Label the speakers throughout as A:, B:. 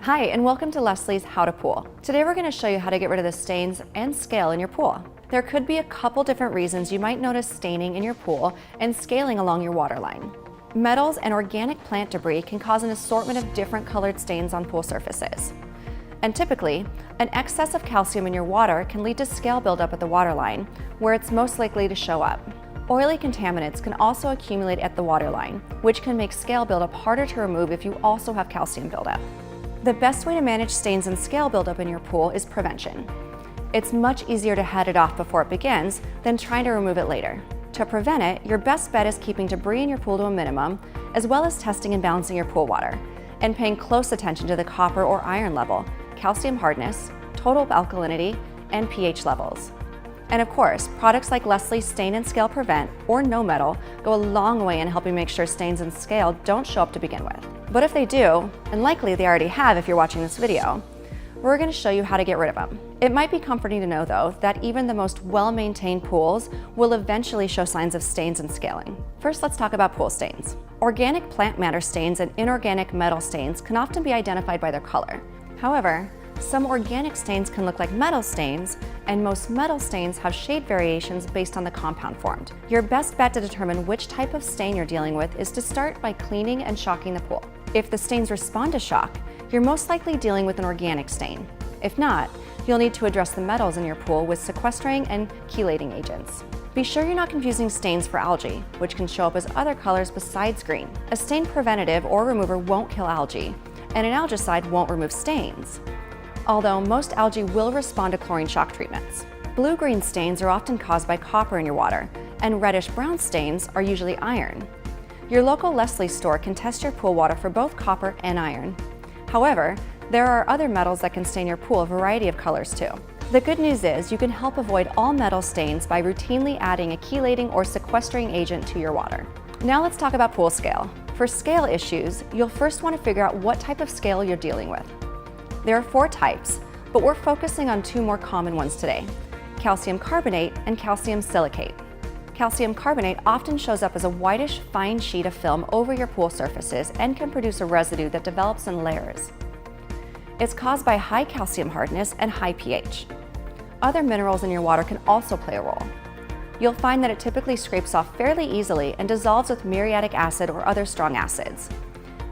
A: Hi, and welcome to Leslie's How to Pool. Today we're going to show you how to get rid of the stains and scale in your pool. There could be a couple different reasons you might notice staining in your pool and scaling along your waterline. Metals and organic plant debris can cause an assortment of different colored stains on pool surfaces. And typically, an excess of calcium in your water can lead to scale buildup at the waterline, where it's most likely to show up. Oily contaminants can also accumulate at the waterline, which can make scale buildup harder to remove if you also have calcium buildup. The best way to manage stains and scale buildup in your pool is prevention. It's much easier to head it off before it begins than trying to remove it later. To prevent it, your best bet is keeping debris in your pool to a minimum, as well as testing and balancing your pool water, and paying close attention to the copper or iron level, calcium hardness, total alkalinity, and pH levels. And of course, products like Leslie's Stain and Scale Prevent or No Metal go a long way in helping make sure stains and scale don't show up to begin with. But if they do, and likely they already have if you're watching this video, we're going to show you how to get rid of them. It might be comforting to know though that even the most well-maintained pools will eventually show signs of stains and scaling. First, let's talk about pool stains. Organic plant matter stains and inorganic metal stains can often be identified by their color. However, some organic stains can look like metal stains, and most metal stains have shade variations based on the compound formed. Your best bet to determine which type of stain you're dealing with is to start by cleaning and shocking the pool. If the stains respond to shock, you're most likely dealing with an organic stain. If not, you'll need to address the metals in your pool with sequestering and chelating agents. Be sure you're not confusing stains for algae, which can show up as other colors besides green. A stain preventative or remover won't kill algae, and an algicide won't remove stains, although most algae will respond to chlorine shock treatments. Blue-green stains are often caused by copper in your water, and reddish-brown stains are usually iron. Your local Leslie store can test your pool water for both copper and iron. However, there are other metals that can stain your pool a variety of colors too. The good news is you can help avoid all metal stains by routinely adding a chelating or sequestering agent to your water. Now let's talk about pool scale. For scale issues, you'll first want to figure out what type of scale you're dealing with. There are 4 types, but we're focusing on 2 more common ones today: calcium carbonate and calcium silicate. Calcium carbonate often shows up as a whitish, fine sheet of film over your pool surfaces and can produce a residue that develops in layers. It's caused by high calcium hardness and high pH. Other minerals in your water can also play a role. You'll find that it typically scrapes off fairly easily and dissolves with muriatic acid or other strong acids.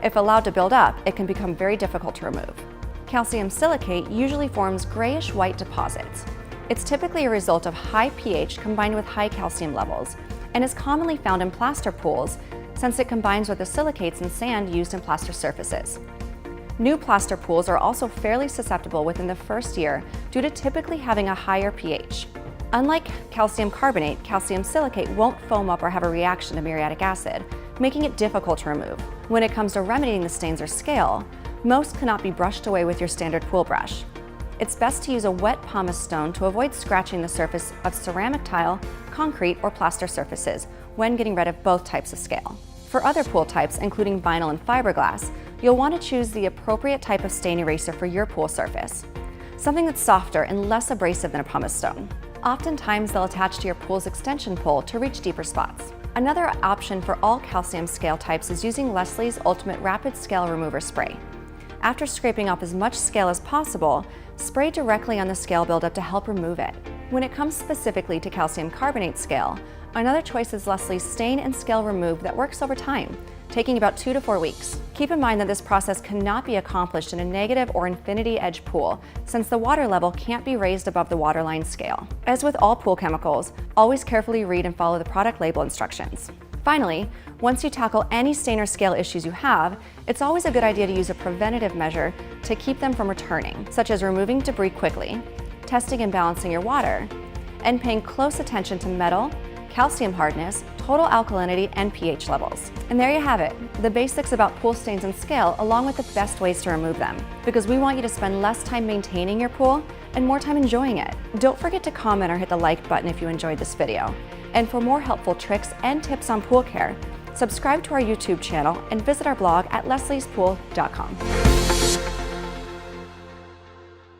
A: If allowed to build up, it can become very difficult to remove. Calcium silicate usually forms grayish-white deposits. It's typically a result of high pH combined with high calcium levels, and is commonly found in plaster pools since it combines with the silicates in sand used in plaster surfaces. New plaster pools are also fairly susceptible within the first year due to typically having a higher pH. Unlike calcium carbonate, calcium silicate won't foam up or have a reaction to muriatic acid, making it difficult to remove. When it comes to remedying the stains or scale, most cannot be brushed away with your standard pool brush. It's best to use a wet pumice stone to avoid scratching the surface of ceramic tile, concrete, or plaster surfaces when getting rid of both types of scale. For other pool types, including vinyl and fiberglass, you'll want to choose the appropriate type of stain eraser for your pool surface, something that's softer and less abrasive than a pumice stone. Oftentimes, they'll attach to your pool's extension pole to reach deeper spots. Another option for all calcium scale types is using Leslie's Ultimate Rapid Scale Remover Spray. After scraping off as much scale as possible, spray directly on the scale buildup to help remove it. When it comes specifically to calcium carbonate scale, another choice is Leslie's Stain and Scale Remove that works over time, taking about 2 to 4 weeks. Keep in mind that this process cannot be accomplished in a negative or infinity edge pool, since the water level can't be raised above the waterline scale. As with all pool chemicals, always carefully read and follow the product label instructions. Finally, once you tackle any stain or scale issues you have, it's always a good idea to use a preventative measure to keep them from returning, such as removing debris quickly, testing and balancing your water, and paying close attention to metal, calcium hardness, total alkalinity, and pH levels. And there you have it, the basics about pool stains and scale, along with the best ways to remove them, because we want you to spend less time maintaining your pool and more time enjoying it. Don't forget to comment or hit the like button if you enjoyed this video. And for more helpful tricks and tips on pool care, subscribe to our YouTube channel and visit our blog at lesliespool.com.